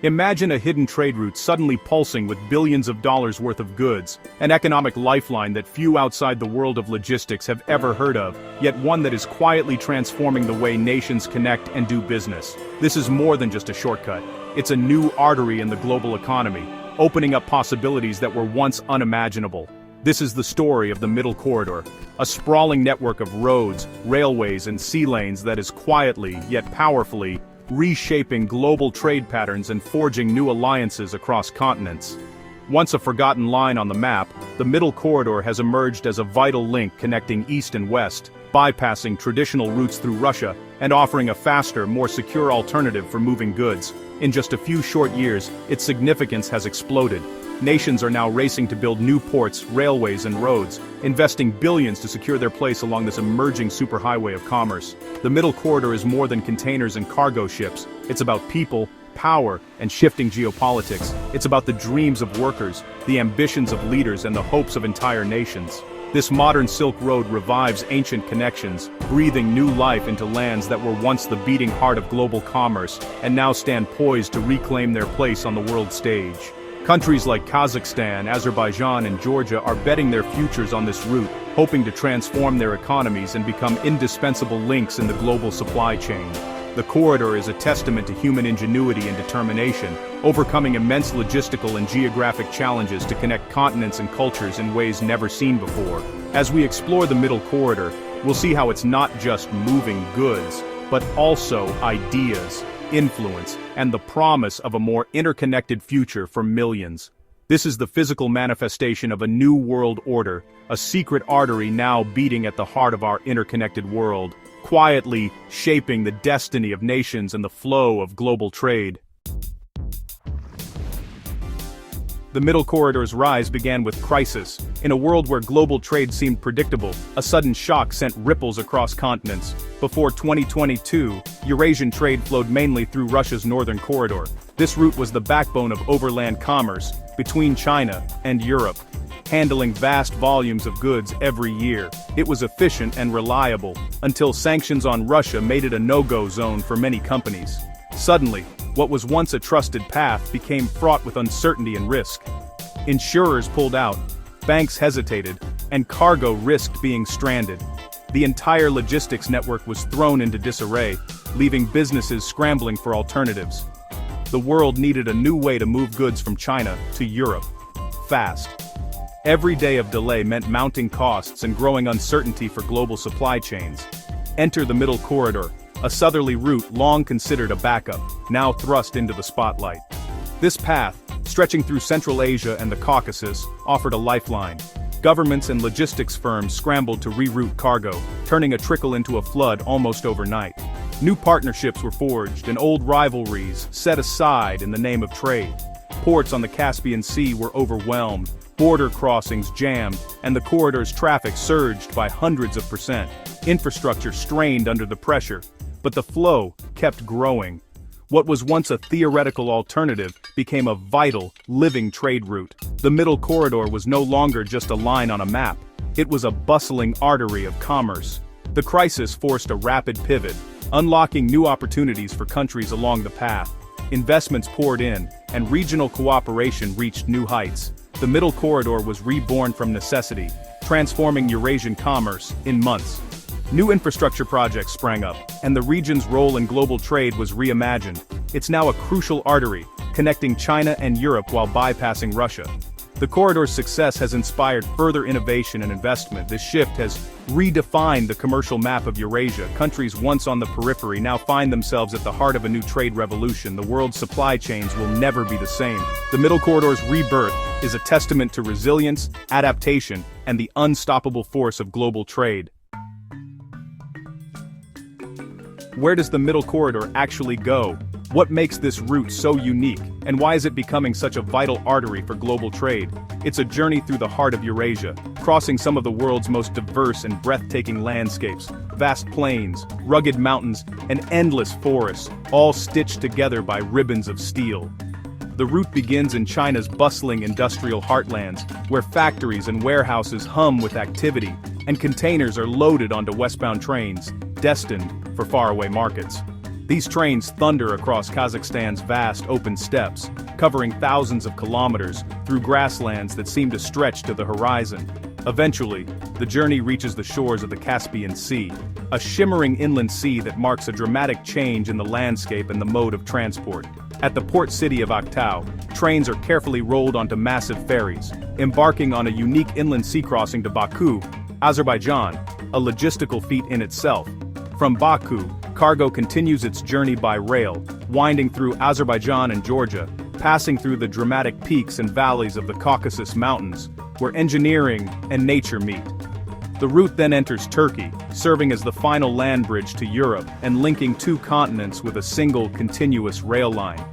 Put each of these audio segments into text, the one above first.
Imagine a hidden trade route suddenly pulsing with billions of dollars worth of goods, an economic lifeline that few outside the world of logistics have ever heard of, yet one that is quietly transforming the way nations connect and do business. This is more than just a shortcut. It's a new artery in the global economy, opening up possibilities that were once unimaginable. This is the story of the Middle Corridor, a sprawling network of roads, railways, and sea lanes that is quietly, yet powerfully, reshaping global trade patterns and forging new alliances across continents. Once a forgotten line on the map, the Middle Corridor has emerged as a vital link connecting East and West, bypassing traditional routes through Russia and offering a faster, more secure alternative for moving goods. In just a few short years, its significance has exploded. Nations are now racing to build new ports, railways, and roads, investing billions to secure their place along this emerging superhighway of commerce. The Middle Corridor is more than containers and cargo ships. It's about people, power, and shifting geopolitics. It's about the dreams of workers, the ambitions of leaders, and the hopes of entire nations. This modern Silk Road revives ancient connections, breathing new life into lands that were once the beating heart of global commerce and now stand poised to reclaim their place on the world stage. Countries like Kazakhstan, Azerbaijan, and Georgia are betting their futures on this route, hoping to transform their economies and become indispensable links in the global supply chain. The corridor is a testament to human ingenuity and determination, overcoming immense logistical and geographic challenges to connect continents and cultures in ways never seen before. As we explore the Middle Corridor, we'll see how it's not just moving goods, but also ideas, influence, and the promise of a more interconnected future for millions. This is the physical manifestation of a new world order, a secret artery now beating at the heart of our interconnected world, quietly shaping the destiny of nations and the flow of global trade. The Middle Corridor's rise began with crisis. In a world where global trade seemed predictable, a sudden shock sent ripples across continents. Before 2022, Eurasian trade flowed mainly through Russia's northern corridor. This route was the backbone of overland commerce between China and Europe, handling vast volumes of goods every year. It was efficient and reliable, until sanctions on Russia made it a no-go zone for many companies. Suddenly, what was once a trusted path became fraught with uncertainty and risk. Insurers pulled out, banks hesitated, and cargo risked being stranded. The entire logistics network was thrown into disarray, leaving businesses scrambling for alternatives. The world needed a new way to move goods from China to Europe. Fast. Every day of delay meant mounting costs and growing uncertainty for global supply chains. Enter the Middle Corridor, a southerly route long considered a backup, now thrust into the spotlight. This path, stretching through Central Asia and the Caucasus, offered a lifeline. Governments and logistics firms scrambled to reroute cargo, turning a trickle into a flood almost overnight. New partnerships were forged and old rivalries set aside in the name of trade. Ports on the Caspian Sea were overwhelmed, border crossings jammed, and the corridor's traffic surged by hundreds of %. Infrastructure strained under the pressure, but the flow kept growing. What was once a theoretical alternative became a vital, living trade route. The Middle Corridor was no longer just a line on a map. It was a bustling artery of commerce. The crisis forced a rapid pivot, unlocking new opportunities for countries along the path. Investments poured in, and regional cooperation reached new heights. The Middle Corridor was reborn from necessity, transforming Eurasian commerce in months. New infrastructure projects sprang up, and the region's role in global trade was reimagined. It's now a crucial artery, connecting China and Europe while bypassing Russia. The corridor's success has inspired further innovation and investment. This shift has redefined the commercial map of Eurasia. Countries once on the periphery now find themselves at the heart of a new trade revolution. The world's supply chains will never be the same. The Middle Corridor's rebirth is a testament to resilience, adaptation, and the unstoppable force of global trade. Where does the Middle Corridor actually go? What makes this route so unique, and why is it becoming such a vital artery for global trade? It's a journey through the heart of Eurasia, crossing some of the world's most diverse and breathtaking landscapes, vast plains, rugged mountains, and endless forests, all stitched together by ribbons of steel. The route begins in China's bustling industrial heartlands, where factories and warehouses hum with activity, and containers are loaded onto westbound trains, destined for faraway markets. These trains thunder across Kazakhstan's vast open steppes, covering thousands of kilometers through grasslands that seem to stretch to the horizon. Eventually, the journey reaches the shores of the Caspian Sea, a shimmering inland sea that marks a dramatic change in the landscape and the mode of transport. At the port city of Aktau, trains are carefully rolled onto massive ferries, embarking on a unique inland sea crossing to Baku, Azerbaijan, a logistical feat in itself. From Baku, cargo continues its journey by rail, winding through Azerbaijan and Georgia, passing through the dramatic peaks and valleys of the Caucasus Mountains, where engineering and nature meet. The route then enters Turkey, serving as the final land bridge to Europe and linking two continents with a single continuous rail line.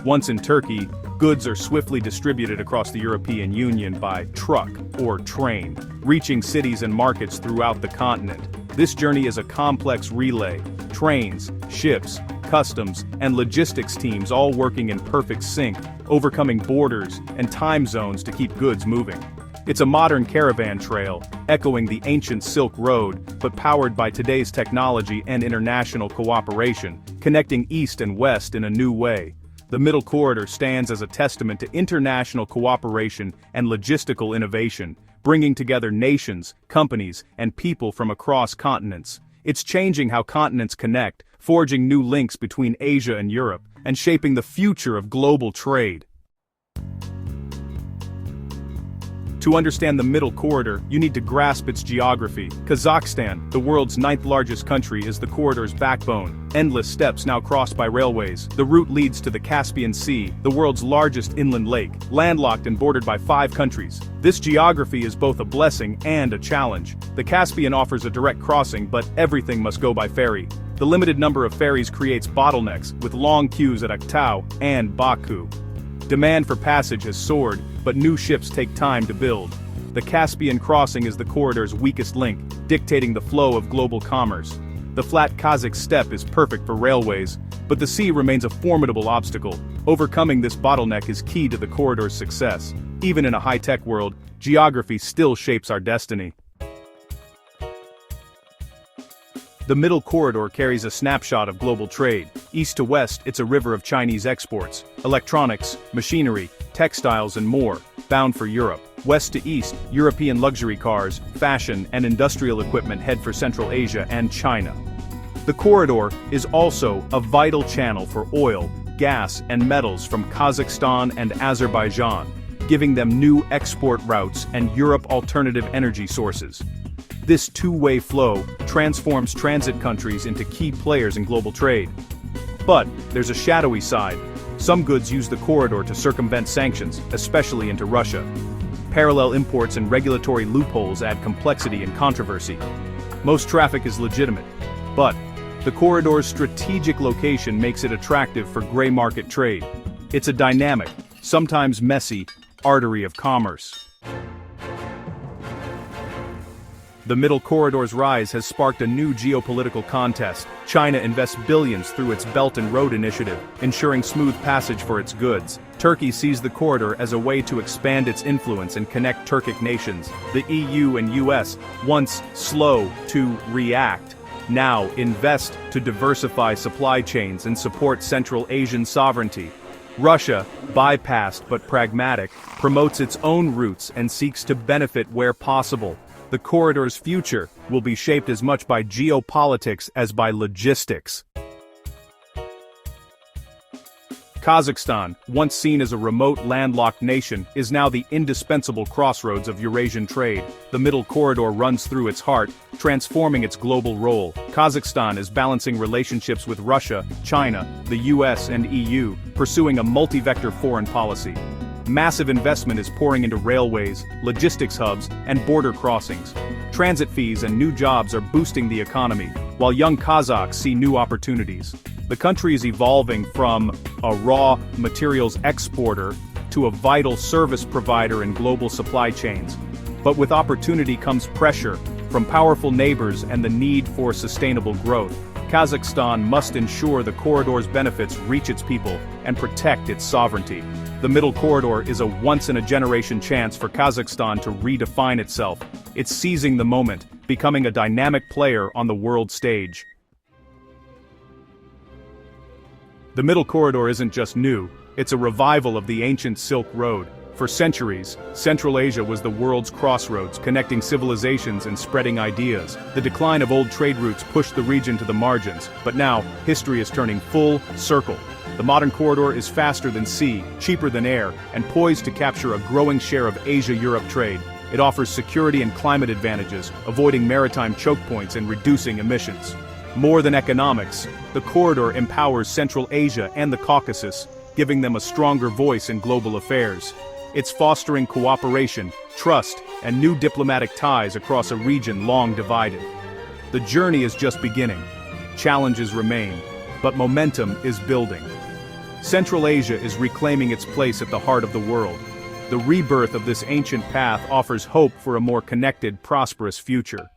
Once in Turkey, goods are swiftly distributed across the European Union by truck or train, reaching cities and markets throughout the continent. This journey is a complex relay: trains, ships, customs, and logistics teams all working in perfect sync, overcoming borders and time zones to keep goods moving. It's a modern caravan trail, echoing the ancient Silk Road, but powered by today's technology and international cooperation, connecting east and west in a new way. The Middle Corridor stands as a testament to international cooperation and logistical innovation, bringing together nations, companies, and people from across continents. It's changing how continents connect, forging new links between Asia and Europe, and shaping the future of global trade. To understand the Middle Corridor, you need to grasp its geography. Kazakhstan, the world's ninth largest country, is the corridor's backbone. Endless steppes now crossed by railways. The route leads to the Caspian Sea, the world's largest inland lake, landlocked and bordered by 5 countries. This geography is both a blessing and a challenge. The Caspian offers a direct crossing, but everything must go by ferry. The limited number of ferries creates bottlenecks, with long queues at Aktau and Baku. Demand for passage has soared, but new ships take time to build. The Caspian crossing is the corridor's weakest link, dictating the flow of global commerce. The flat Kazakh steppe is perfect for railways, but the sea remains a formidable obstacle. Overcoming this bottleneck is key to the corridor's success. Even in a high-tech world, geography still shapes our destiny. The Middle Corridor carries a snapshot of global trade. East to west, it's a river of Chinese exports, electronics, machinery, textiles and more, bound for Europe. West to east, European luxury cars, fashion and industrial equipment head for Central Asia and China. The corridor is also a vital channel for oil, gas and metals from Kazakhstan and Azerbaijan, giving them new export routes and Europe alternative energy sources. This two-way flow transforms transit countries into key players in global trade. But there's a shadowy side. Some goods use the corridor to circumvent sanctions, especially into Russia. Parallel imports and regulatory loopholes add complexity and controversy. Most traffic is legitimate, but the corridor's strategic location makes it attractive for gray market trade. It's a dynamic, sometimes messy, artery of commerce. The Middle Corridor's rise has sparked a new geopolitical contest. China invests billions through its Belt and Road Initiative, ensuring smooth passage for its goods. Turkey sees the corridor as a way to expand its influence and connect Turkic nations. The EU and US, once slow to react, now invest to diversify supply chains and support Central Asian sovereignty. Russia, bypassed but pragmatic, promotes its own routes and seeks to benefit where possible. The corridor's future will be shaped as much by geopolitics as by logistics. Kazakhstan, once seen as a remote landlocked nation, is now the indispensable crossroads of Eurasian trade. The Middle Corridor runs through its heart, transforming its global role. Kazakhstan is balancing relationships with Russia, China, the US and EU, pursuing a multi-vector foreign policy. Massive investment is pouring into railways, logistics hubs, and border crossings. Transit fees and new jobs are boosting the economy, while young Kazakhs see new opportunities. The country is evolving from a raw materials exporter to a vital service provider in global supply chains. But with opportunity comes pressure from powerful neighbors and the need for sustainable growth. Kazakhstan must ensure the corridor's benefits reach its people and protect its sovereignty. The Middle Corridor is a once-in-a-generation chance for Kazakhstan to redefine itself. It's seizing the moment, becoming a dynamic player on the world stage. The Middle Corridor isn't just new, it's a revival of the ancient Silk Road. For centuries, Central Asia was the world's crossroads, connecting civilizations and spreading ideas. The decline of old trade routes pushed the region to the margins, but now, history is turning full circle. The modern corridor is faster than sea, cheaper than air, and poised to capture a growing share of Asia-Europe trade. It offers security and climate advantages, avoiding maritime choke points and reducing emissions. More than economics, the corridor empowers Central Asia and the Caucasus, giving them a stronger voice in global affairs. It's fostering cooperation, trust, and new diplomatic ties across a region long divided. The journey is just beginning. Challenges remain, but momentum is building. Central Asia is reclaiming its place at the heart of the world. The rebirth of this ancient path offers hope for a more connected, prosperous future.